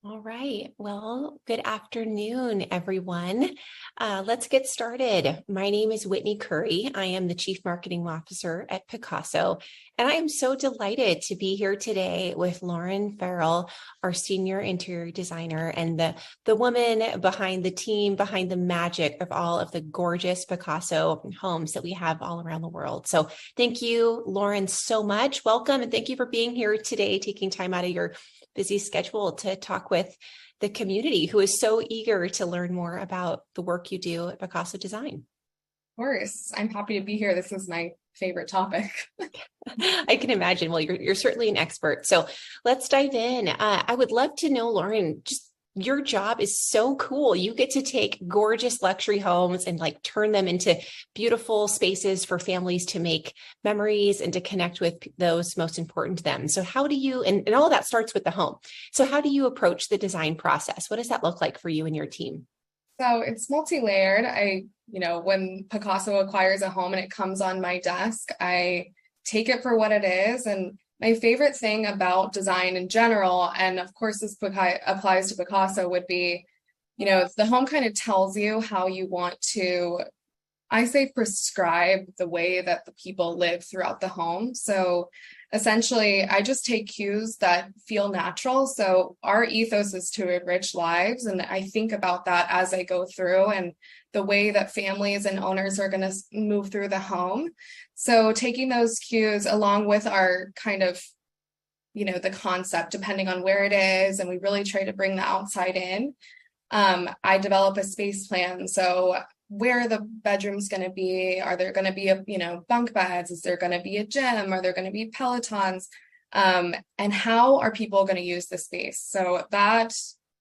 All right. Well, good afternoon, everyone. Let's get started. My name is Whitney Curry. I am the Chief Marketing Officer at Pacaso, and I am so delighted to be here today with Lauren Farrell, our Senior Interior Designer, and the woman behind the team, behind the magic of all of the gorgeous Pacaso homes that we have all around the world. So thank you, Lauren, so much. Welcome, and thank you for being here today, taking time out of your busy schedule to talk with the community who is so eager to learn more about the work you do at Pacaso Design. Of course, I'm happy to be here. This is my favorite topic. I can imagine. Well, you're certainly an expert. So let's dive in. I would love to know, Lauren, just your job is so cool. You get to take gorgeous luxury homes and like turn them into beautiful spaces for families to make memories and to connect with those most important to them. So how do you, and all of that starts with the home. So how do you approach the design process? What does that look like for you and your team? So it's multi-layered. When Pacaso acquires a home and it comes on my desk, I take it for what it is. And my favorite thing about design in general, and of course this applies to Pacaso, would be, the home kind of tells you how you want to, I say, prescribe the way that the people live throughout the home. So essentially, I just take cues that feel natural. So our ethos is to enrich lives. And I think about that as I go through and the way that families and owners are going to move through the home. So taking those cues along with our kind of, the concept, depending on where it is, and we really try to bring the outside in. I develop a space plan. So where are the bedrooms going to be? Are there going to be bunk beds? Is there going to be a gym? Are there going to be Pelotons? And how are people going to use the space? So that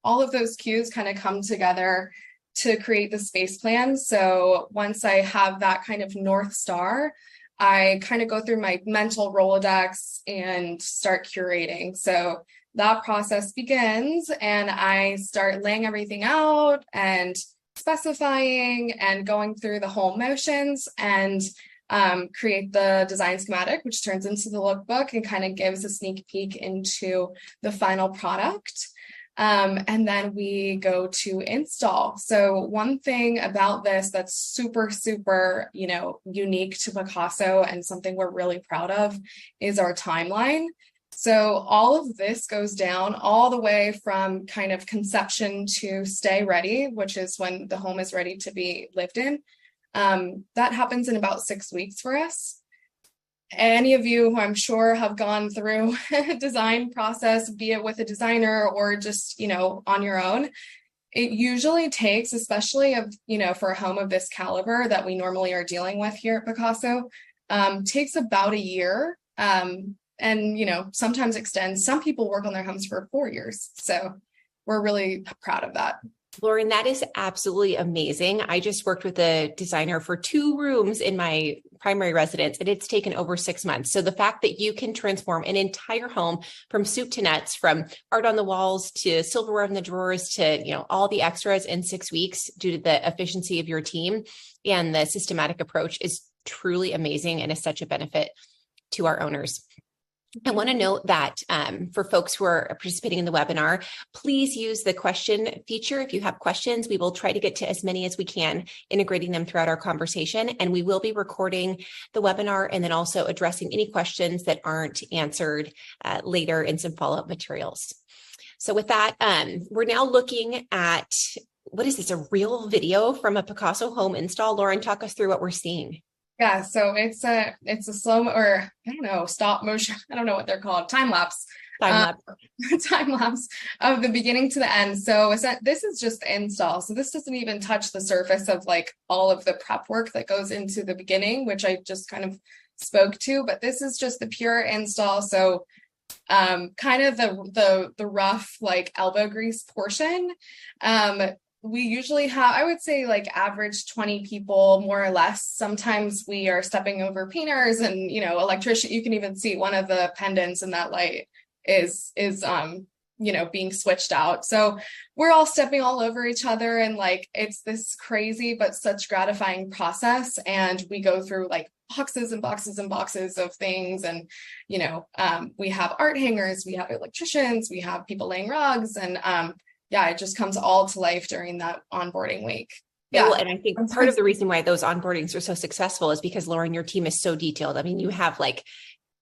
all of those cues kind of come together to create the space plan. So once I have that kind of North Star, I kind of go through my mental Rolodex and start curating. So that process begins and I start laying everything out and specifying and going through the whole motions and create the design schematic, which turns into the lookbook and kind of gives a sneak peek into the final product. And then we go to install. So one thing about this that's super, super, unique to Pacaso and something we're really proud of is our timeline. So all of this goes down all the way from kind of conception to stay ready, which is when the home is ready to be lived in. That happens in about 6 weeks for us. Any of you who I'm sure have gone through a design process, be it with a designer or just, on your own, it usually takes, especially for a home of this caliber that we normally are dealing with here at Pacaso, takes about a year. And, sometimes extends. Some people work on their homes for 4 years. So we're really proud of that. Lauren, that is absolutely amazing. I just worked with a designer for 2 rooms in my primary residence, and it's taken over 6 months. So the fact that you can transform an entire home from soup to nuts, from art on the walls to silverware in the drawers to, all the extras in 6 weeks due to the efficiency of your team and the systematic approach is truly amazing and is such a benefit to our owners. I want to note that for folks who are participating in the webinar, please use the question feature. If you have questions, we will try to get to as many as we can, integrating them throughout our conversation. And we will be recording the webinar and then also addressing any questions that aren't answered later in some follow-up materials. So with that, we're now looking at, what is this, a real video from a Pacaso home install? Lauren, talk us through what we're seeing. Yeah, so it's a slow or stop motion. I don't know what they're called. Time lapse. Time lapse of the beginning to the end. So this is just the install. So this doesn't even touch the surface of like all of the prep work that goes into the beginning, which I just kind of spoke to. But this is just the pure install. So kind of the rough like elbow grease portion. We usually have, I would say, like average 20 people, more or less. Sometimes we are stepping over painters and, electrician. You can even see one of the pendants in that light is being switched out. So we're all stepping all over each other, and like, it's this crazy, but such gratifying process. And we go through like boxes and boxes and boxes of things. And, we have art hangers, we have electricians, we have people laying rugs. And yeah, it just comes all to life during that onboarding week. Yeah. Yeah. Well, and I think part of the reason why those onboardings are so successful is because, Lauren, your team is so detailed. I mean, you have like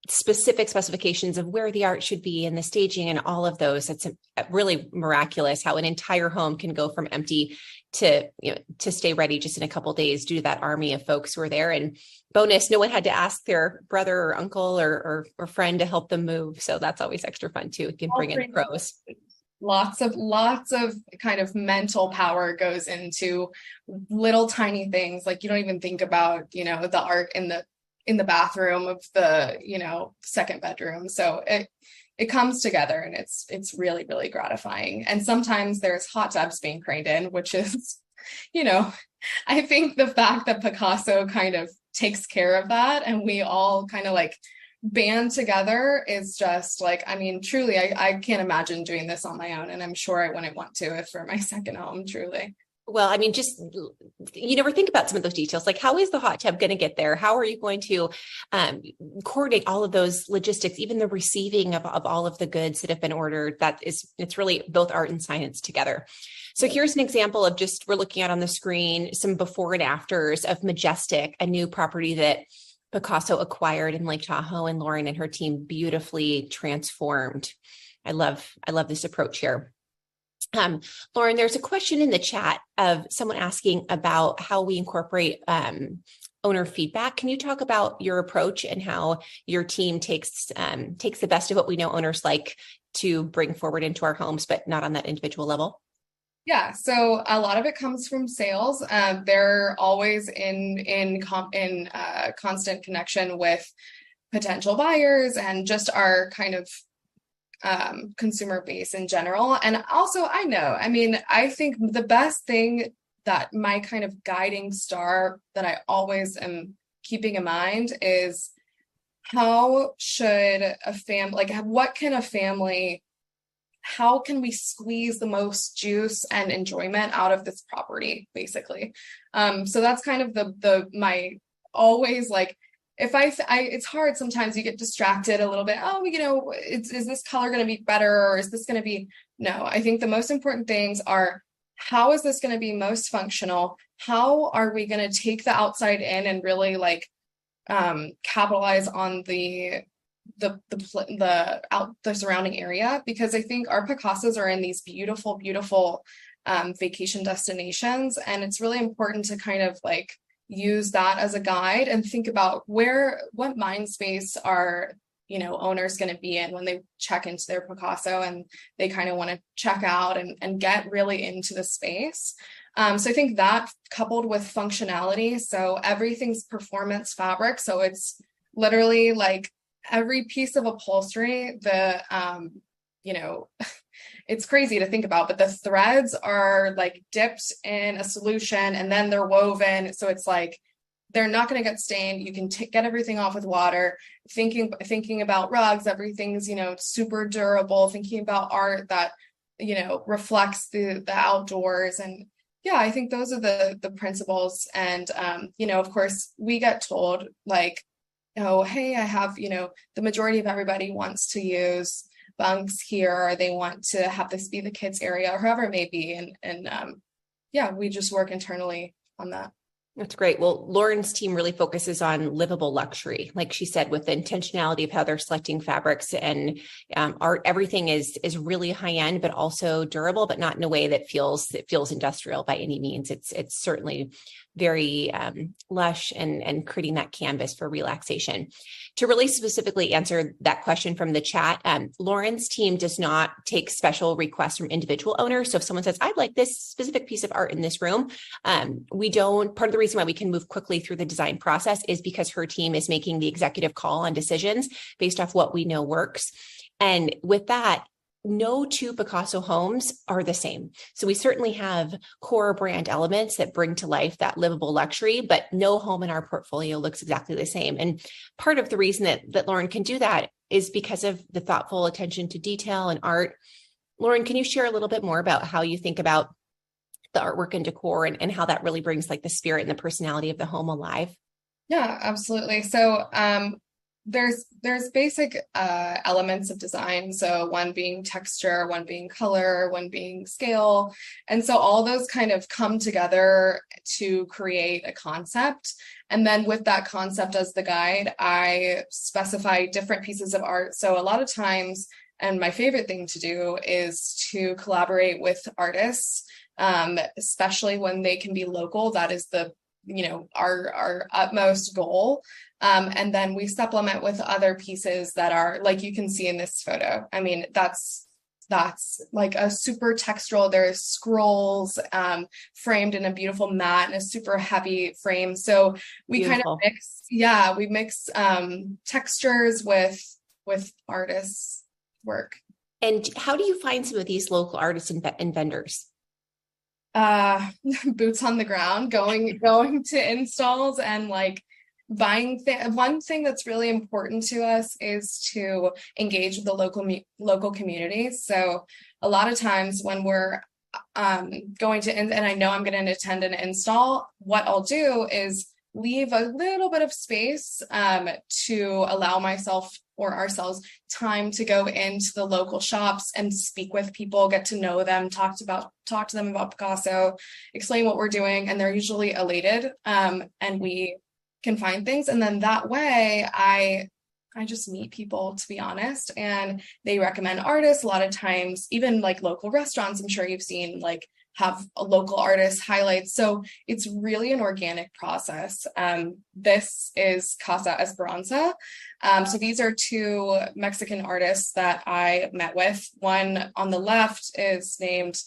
specific specifications of where the art should be and the staging and all of those. It's really miraculous how an entire home can go from empty to, to stay ready just in a couple of days due to that army of folks who are there. And bonus, no one had to ask their brother or uncle or friend to help them move. So that's always extra fun too. It can bring in pros. Lots of kind of mental power goes into little tiny things. Like you don't even think about, the art in the bathroom of the, second bedroom. So it comes together and it's really, really gratifying. And sometimes there's hot tubs being craned in, which is, I think the fact that Pacaso kind of takes care of that and we all kind of like band together is just like, I mean, truly, I can't imagine doing this on my own. And I'm sure I wouldn't want to if for my second home, truly. Well, I mean, just, you never think about some of those details. Like, how is the hot tub going to get there? How are you going to coordinate all of those logistics, even the receiving of all of the goods that have been ordered? It's really both art and science together. So here's an example of just, we're looking at on the screen, some before and afters of Majestic, a new property that Pacaso acquired in Lake Tahoe, and Lauren and her team beautifully transformed. I love this approach here. Lauren, there's a question in the chat of someone asking about how we incorporate owner feedback. Can you talk about your approach and how your team takes the best of what we know owners like to bring forward into our homes, but not on that individual level? Yeah, so a lot of it comes from sales. They're always in constant connection with potential buyers and just our kind of consumer base in general. And also, I think the best thing that my kind of guiding star that I always am keeping in mind is how should a family, like what can a family, how can we squeeze the most juice and enjoyment out of this property, basically? So that's kind of my always like, if it's hard sometimes, you get distracted a little bit. Oh, is this color going to be better, or is this going to be? No, I think the most important things are, how is this going to be most functional? How are we going to take the outside in and really like capitalize on the surrounding area? Because I think our Pacasos are in these beautiful, beautiful vacation destinations, and it's really important to kind of like use that as a guide and think about what mind space are owners going to be in when they check into their Pacaso and they kind of want to check out and get really into the space. So I think that coupled with functionality, so everything's performance fabric, so it's literally like every piece of upholstery, it's crazy to think about, but the threads are like dipped in a solution and then they're woven. So it's like, they're not going to get stained. You can get everything off with water. Thinking about rugs, everything's, super durable, thinking about art that, reflects the outdoors. And yeah, I think those are the principles. And, of course we get told like, oh, hey, I have, the majority of everybody wants to use bunks here, or they want to have this be the kids area, or whoever it may be. And yeah, we just work internally on that. That's great. Well, Lauren's team really focuses on livable luxury. Like she said, with the intentionality of how they're selecting fabrics and art, everything is really high end, but also durable, but not in a way that feels industrial by any means. It's certainly very lush and creating that canvas for relaxation. To really specifically answer that question from the chat, Lauren's team does not take special requests from individual owners. So if someone says, I'd like this specific piece of art in this room, we don't. Part of the reason why we can move quickly through the design process is because her team is making the executive call on decisions based off what we know works. And with that, no two Pacaso homes are the same. So we certainly have core brand elements that bring to life that livable luxury, but no home in our portfolio looks exactly the same. And part of the reason that Lauren can do that is because of the thoughtful attention to detail and art. Lauren, can you share a little bit more about how you think about the artwork and decor and how that really brings like the spirit and the personality of the home alive? Yeah, absolutely. So there's basic elements of design. So one being texture, one being color, one being scale. And so all those kind of come together to create a concept. And then with that concept as the guide, I specify different pieces of art. So a lot of times, and my favorite thing to do is to collaborate with artists, especially when they can be local. That is the our utmost goal. And then we supplement with other pieces that are like you can see in this photo. I mean, that's like a super textural. There's scrolls framed in a beautiful mat and a super heavy frame. So we kind of Beautiful. mix, yeah, we mix textures with artists' work. And how do you find some of these local artists and vendors? uh Boots on the ground, going to installs and like buying one thing that's really important to us is to engage with the local communities. So a lot of times when we're going to and I know I'm going to attend an install, what I'll do is leave a little bit of space to allow myself or ourselves time to go into the local shops and speak with people, get to know them, talk to them about Picasso, explain what we're doing, and they're usually elated. And we can find things, and then that way I just meet people, to be honest, and they recommend artists. A lot of times, even like local restaurants, I'm sure you've seen, like have a local artist highlights. So it's really an organic process. This is Casa Esperanza. So these are two Mexican artists that I met with. One on the left is named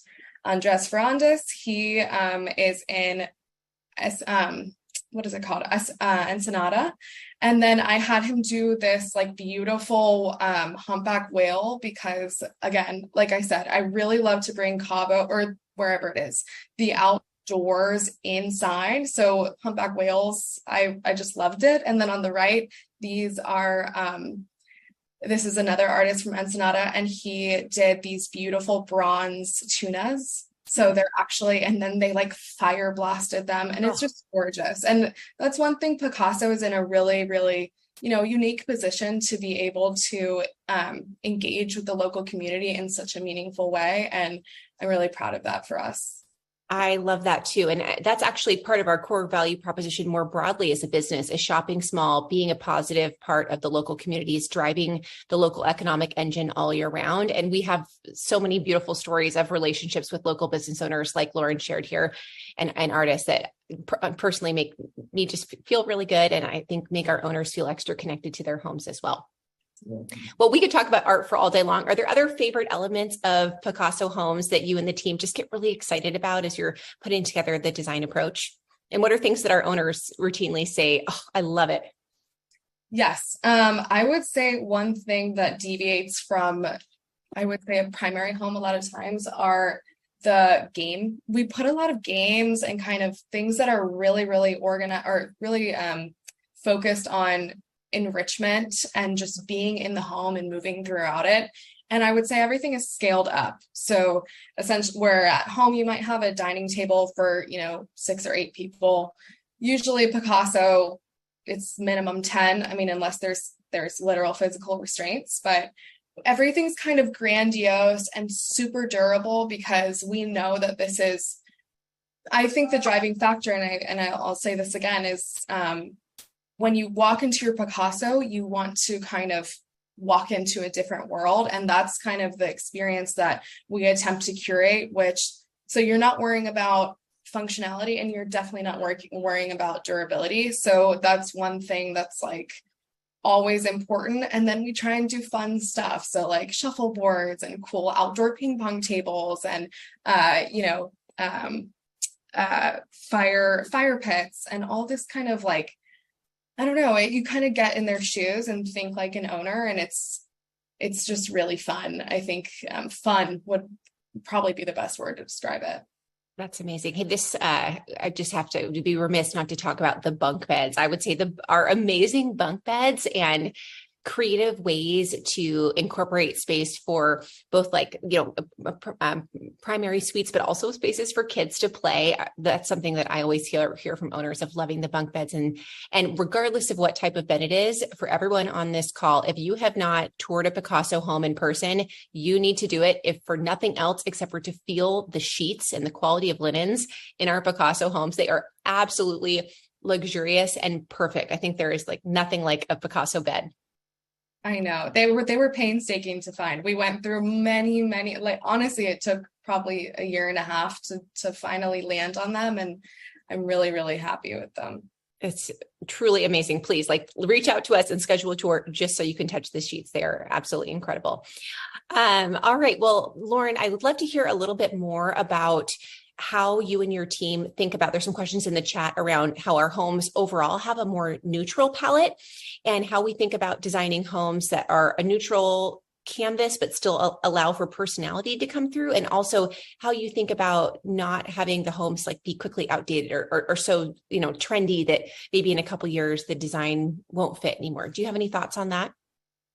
Andres Ferrandes. He is in what is it called? Ensenada. And then I had him do this like beautiful humpback whale because, again, like I said, I really love to bring Cabo or wherever it is, the outdoors inside. So humpback whales, I just loved it. And then on the right, these are this is another artist from Ensenada, and he did these beautiful bronze tunas. So they're actually, and then they like fire blasted them, and it's Oh, just gorgeous. And that's one thing. Picasso is in a really, really, unique position to be able to engage with the local community in such a meaningful way. And I'm really proud of that for us. I love that too. And that's actually part of our core value proposition more broadly as a business, is shopping small, being a positive part of the local communities, driving the local economic engine all year round. And we have so many beautiful stories of relationships with local business owners like Lauren shared here, and artists that personally make me just feel really good. And I think make our owners feel extra connected to their homes as well. Well, we could talk about art for all day long. Are there other favorite elements of Pacaso homes that you and the team just get really excited about as you're putting together the design approach? And what are things that our owners routinely say, oh, I love it? Yes. I would say one thing that deviates from, I would say, a primary home a lot of times are the game. We put a lot of games and kind of things that are really, really organized or really focused on enrichment and just being in the home and moving throughout it. And I would say everything is scaled up. So essentially, where at home you might have a dining table for, 6 or 8 people. Usually Picasso, it's minimum 10. I mean, unless there's literal physical restraints, but everything's kind of grandiose and super durable because we know that this is, I think the driving factor, and I'll say this again, is when you walk into your Picasso, you want to kind of walk into a different world. And that's kind of the experience that we attempt to curate, so you're not worrying about functionality and you're definitely not worrying about durability. So that's one thing that's like always important. And then we try and do fun stuff. So like shuffleboards and cool outdoor ping pong tables and, fire pits and all this kind of like, I don't know, you kind of get in their shoes and think like an owner, and it's just really fun. I think fun would probably be the best word to describe it. That's amazing. Hey, I just have to be remiss not to talk about the bunk beds. I would say our amazing bunk beds and creative ways to incorporate space for both like, primary suites, but also spaces for kids to play. That's something that I always hear from owners of loving the bunk beds. And regardless of what type of bed it is, for everyone on this call, if you have not toured a Pacaso home in person, you need to do it, if for nothing else, except for to feel the sheets and the quality of linens in our Pacaso homes. They are absolutely luxurious and perfect. I think there is like nothing like a Pacaso bed. I know they were painstaking to find. We went through many, like honestly, it took probably a year and a half to finally land on them. And I'm really, really happy with them. It's truly amazing. Please like reach out to us and schedule a tour just so you can touch the sheets. They are absolutely incredible. All right. Well, Lauren, I would love to hear a little bit more about how you and your team think about, there's some questions in the chat around how our homes overall have a more neutral palette and how we think about designing homes that are a neutral canvas, but still allow for personality to come through. And also how you think about not having the homes like be quickly outdated or so, trendy that maybe in a couple of years, the design won't fit anymore. Do you have any thoughts on that?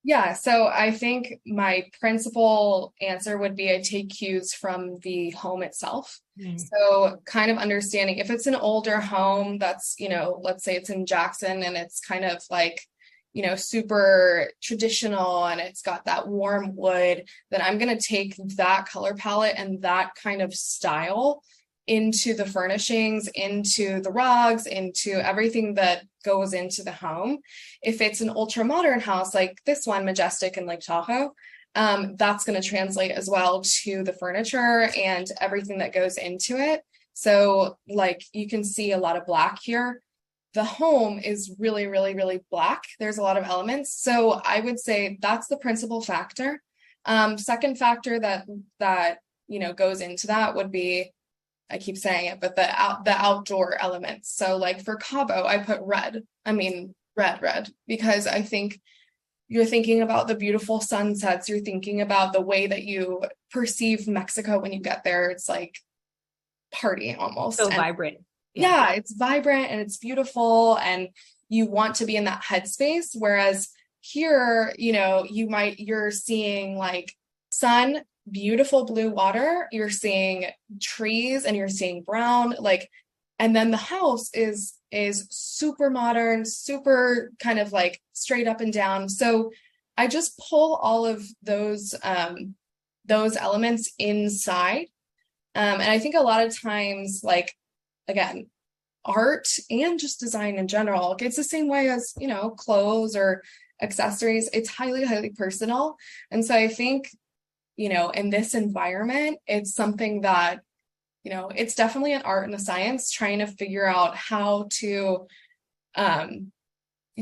Yeah, so I think my principal answer would be I take cues from the home itself. So kind of understanding if it's an older home that's, let's say it's in Jackson and it's kind of like, super traditional and it's got that warm wood, then I'm going to take that color palette and that kind of style into the furnishings, into the rugs, into everything that goes into the home. If it's an ultra modern house like this one, Majestic in Lake Tahoe, that's going to translate as well to the furniture and everything that goes into it. So like you can see a lot of black here. The home is really, really, really black. There's a lot of elements. So I would say that's the principal factor. Second factor that goes into that would be, I keep saying it, but the outdoor elements. So like for Cabo, I put red, because I think you're thinking about the beautiful sunsets. You're thinking about the way that you perceive Mexico when you get there. It's like party almost. So vibrant. Yeah, it's vibrant and it's beautiful and you want to be in that headspace. Whereas here, you're seeing like sun, beautiful blue water, you're seeing trees and you're seeing brown, and then the house is super modern, super kind of like straight up and down. So I just pull all of those elements inside. And I think a lot of times, like, again, art and just design in general, it's the same way as, clothes or accessories. It's highly, highly personal. And so I think, in this environment, it's something that, it's definitely an art and a science trying to figure out how to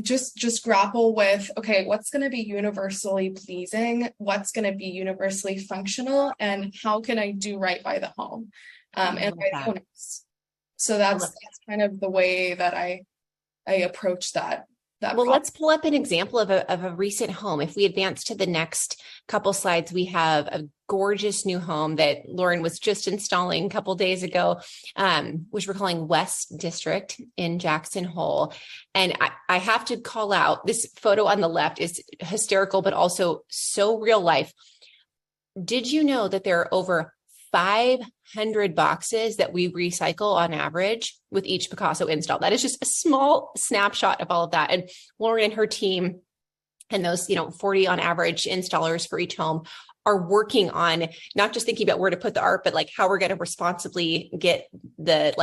just grapple with, okay, what's going to be universally pleasing, what's going to be universally functional, and how can I do right by the home and by the owners. So that's kind of the way that I approach that. Well, let's pull up an example of a recent home. If we advance to the next couple slides, we have a gorgeous new home that Lauren was just installing a couple days ago, which we're calling West District in Jackson Hole. And I have to call out, this photo on the left is hysterical, but also so real life. Did you know that there are over 500 boxes that we recycle on average with each Pacaso install? That is just a small snapshot of all of that. And Lauren and her team and those, 40 on average installers for each home are working on not just thinking about where to put the art, but like how we're going to responsibly get the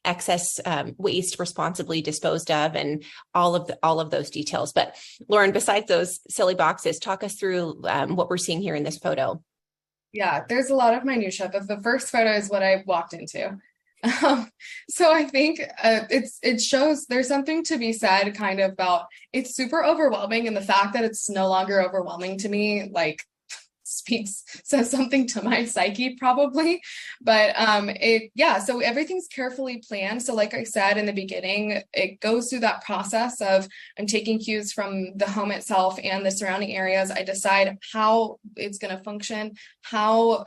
excess waste responsibly disposed of and all of those details. But Lauren, besides those silly boxes, talk us through what we're seeing here in this photo. Yeah, there's a lot of minutia, but the first photo is what I walked into. So I think it shows there's something to be said kind of about, it's super overwhelming, and the fact that it's no longer overwhelming to me, says something to my psyche probably. But so everything's carefully planned. So like I said in the beginning, it goes through that process of I'm taking cues from the home itself and the surrounding areas. I decide how it's going to function, how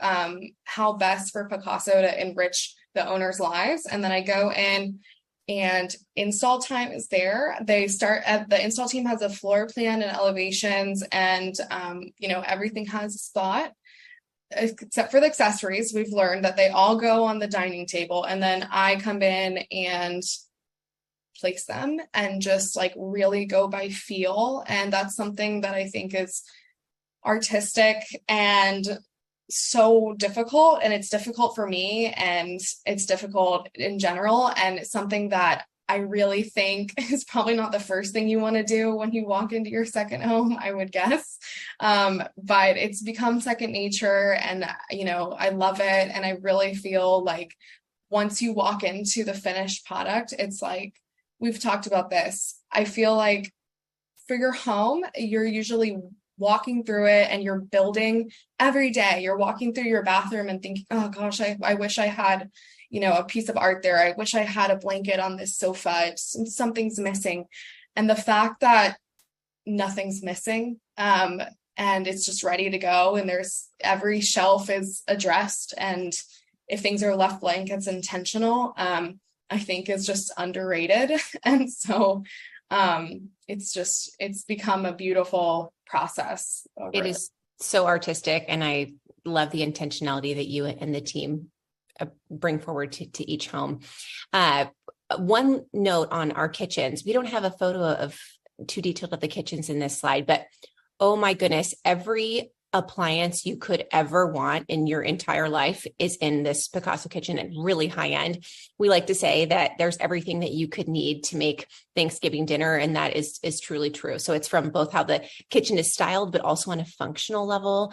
best for Pacaso to enrich the owners' lives. And then I go in and install time is there. The install team has a floor plan and elevations, and everything has a spot except for the accessories. We've learned that they all go on the dining table, and then I come in and place them and just like really go by feel. And that's something that I think is artistic and so difficult, and it's difficult for me, and it's difficult in general, and it's something that I really think is probably not the first thing you want to do when you walk into your second home, I would guess. But it's become second nature, and I love it, and I really feel like once you walk into the finished product, it's like, we've talked about this, I feel like for your home, you're usually walking through it and you're building every day. You're walking through your bathroom and thinking, oh gosh, I wish I had, a piece of art there. I wish I had a blanket on this sofa. Something's missing. And the fact that nothing's missing, and it's just ready to go, and every shelf is addressed, and if things are left blank, it's intentional, I think is just underrated. And so it's become a beautiful process. It is so artistic, and I love the intentionality that you and the team bring forward to each home. One note on our kitchens, we don't have a photo of too detailed of the kitchens in this slide, but oh my goodness, every appliance you could ever want in your entire life is in this Pacaso kitchen, and really high end. We like to say that there's everything that you could need to make Thanksgiving dinner, and that is truly true. So it's from both how the kitchen is styled, but also on a functional level.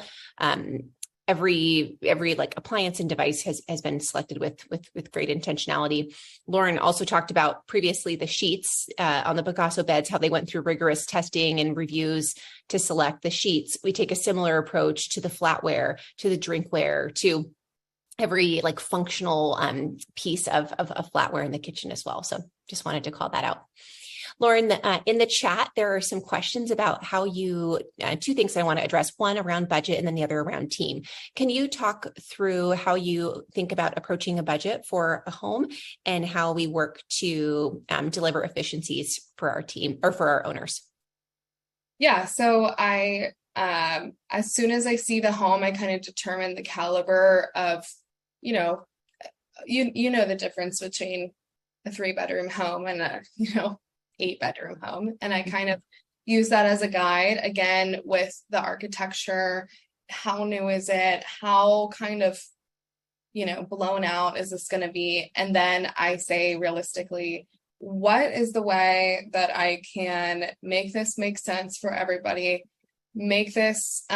Every like appliance and device has been selected with great intentionality. Lauren also talked about previously the sheets on the Pacaso beds, how they went through rigorous testing and reviews to select the sheets. We take a similar approach to the flatware, to the drinkware, to every like functional piece of flatware in the kitchen as well. So just wanted to call that out. Lauren, in the chat, there are some questions about how you, two things I want to address, one around budget and then the other around team. Can you talk through how you think about approaching a budget for a home and how we work to deliver efficiencies for our team or for our owners? Yeah, so as soon as I see the home, I kind of determine the caliber of, you know the difference between a 3-bedroom home and a, 8-bedroom home. And I kind of use that as a guide, again, with the architecture. How new is it? How kind of, blown out is this going to be? And then I say realistically, what is the way that I can make this make sense for everybody? Make this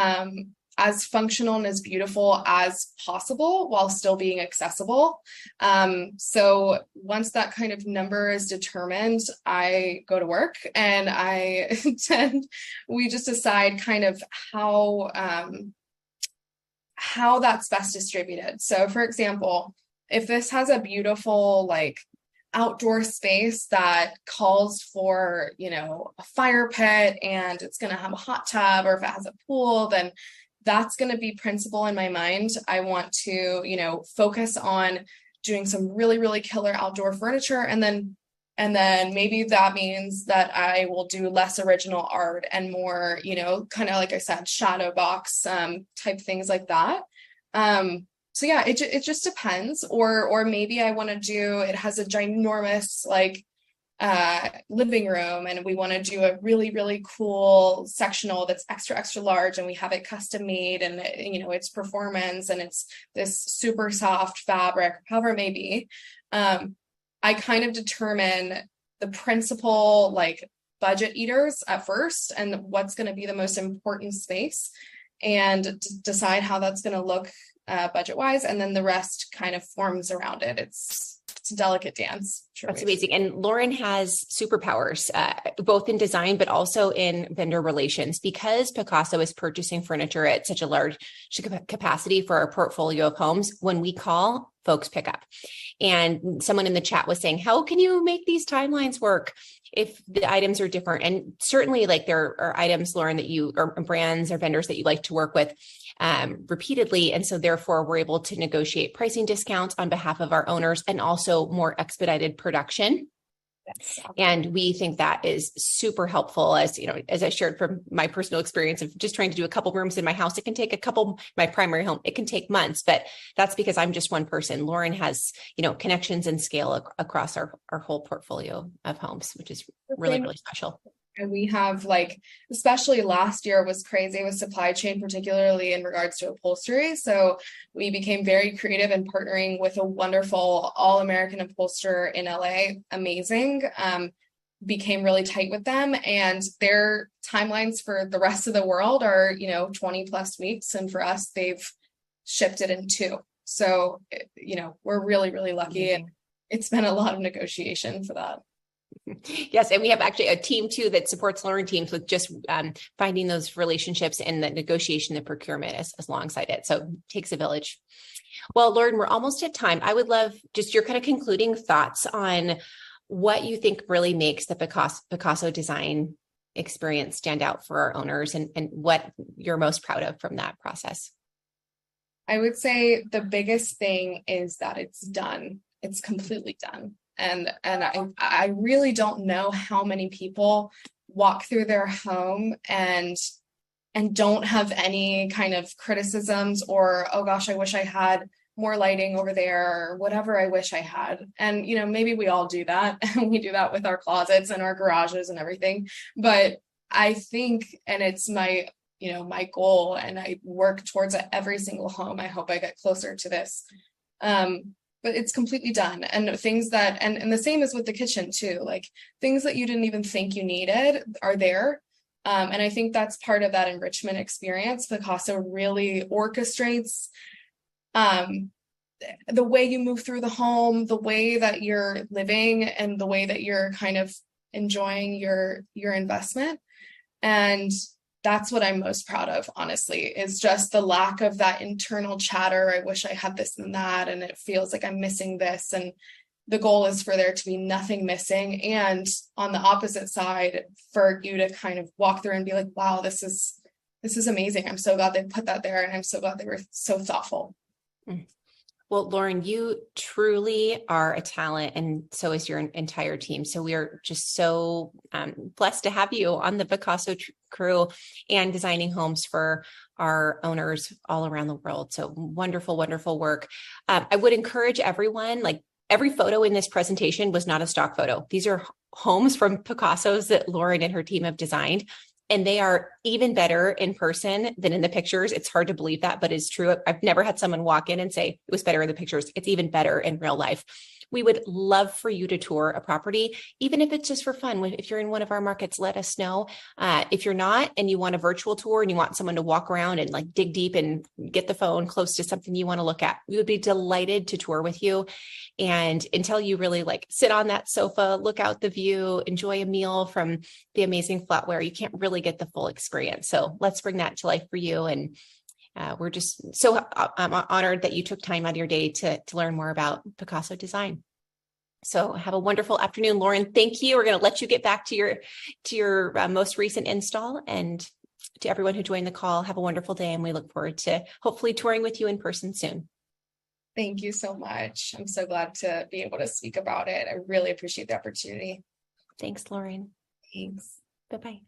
as functional and as beautiful as possible while still being accessible. So once that kind of number is determined, I go to work, and we just decide kind of how that's best distributed. So for example, if this has a beautiful outdoor space that calls for, a fire pit, and it's going to have a hot tub, or if it has a pool, then that's going to be principal in my mind. I want to, focus on doing some really, really killer outdoor furniture. And then maybe that means that I will do less original art and more, kind of like I said, shadow box type things like that. So yeah, it just depends. Or maybe I want to do, it has a ginormous living room, and we want to do a really, really cool sectional that's extra, extra large, and we have it custom made, and it's performance, and it's this super soft fabric, however it may be. I kind of determine the principal budget eaters at first, and what's going to be the most important space, and decide how that's going to look budget wise, and then the rest kind of forms around it. It's a delicate dance. That's amazing. And Lauren has superpowers, both in design, but also in vendor relations, because Pacaso is purchasing furniture at such a large capacity for our portfolio of homes. When we call, folks pick up. And someone in the chat was saying, how can you make these timelines work if the items are different? And certainly there are items, Lauren, that you, or brands or vendors that you like to work with repeatedly. And so therefore we're able to negotiate pricing discounts on behalf of our owners, and also more expedited production Yes. And we think that is super helpful, as you know, as I shared from my personal experience of just trying to do a couple rooms in my house. It can take my primary home, it can take months, but that's because I'm just one person. Lauren has, you know, connections and scale across our whole portfolio of homes, which is really, really special. And we have, like, especially last year was crazy with supply chain, particularly in regards to upholstery. So we became very creative in partnering with a wonderful all-American upholsterer in LA. Amazing. Became really tight with them, and their timelines for the rest of the world are, 20 plus weeks. And for us, they've shipped it in 2. So, we're really, really lucky. And it's been a lot of negotiation for that. Yes, and we have actually a team too that supports Lauren teams with just finding those relationships and the negotiation and procurement as alongside it. So it takes a village. Well, Lauren, we're almost at time. I would love just your kind of concluding thoughts on what you think really makes the Pacaso design experience stand out for our owners, and what you're most proud of from that process. I would say the biggest thing is that it's done. It's completely done. And I really don't know how many people walk through their home and don't have any kind of criticisms or, oh gosh, I wish I had more lighting over there, or whatever I wish I had. And, maybe we all do that. We do that with our closets and our garages and everything. But I think, and it's my goal, and I work towards it every single home. I hope I get closer to this. But it's completely done. And things that, and the same is with the kitchen too, like things that you didn't even think you needed are there. And I think that's part of that enrichment experience. Pacaso really orchestrates the way you move through the home, the way that you're living, and the way that you're kind of enjoying your investment. And that's what I'm most proud of, honestly, is just the lack of that internal chatter. I wish I had this and that, and it feels like I'm missing this. And the goal is for there to be nothing missing. And on the opposite side, for you to kind of walk through and be like, wow, this is amazing. I'm so glad they put that there. And I'm so glad they were so thoughtful. Well, Lauren, you truly are a talent, and so is your entire team. So we are just so blessed to have you on the Pacaso crew and designing homes for our owners all around the world. So wonderful, wonderful work. I would encourage everyone, like, every photo in this presentation was not a stock photo. These are homes from Pacasos that Lauren and her team have designed. And they are even better in person than in the pictures. It's hard to believe that, but it's true. I've never had someone walk in and say it was better in the pictures. It's even better in real life. We would love for you to tour a property, even if it's just for fun. If you're in one of our markets, let us know. If you're not, and you want a virtual tour and you want someone to walk around and like dig deep and get the phone close to something you want to look at, we would be delighted to tour with you. And until you really like sit on that sofa, look out the view, enjoy a meal from the amazing flatware, you can't really get the full experience. So let's bring that to life for you. And we're just so honored that you took time out of your day to learn more about Pacaso design. So have a wonderful afternoon, Lauren. Thank you. We're going to let you get back to your most recent install, and to everyone who joined the call, have a wonderful day. And we look forward to hopefully touring with you in person soon. Thank you so much. I'm so glad to be able to speak about it. I really appreciate the opportunity. Thanks, Lauren. Thanks. Bye-bye.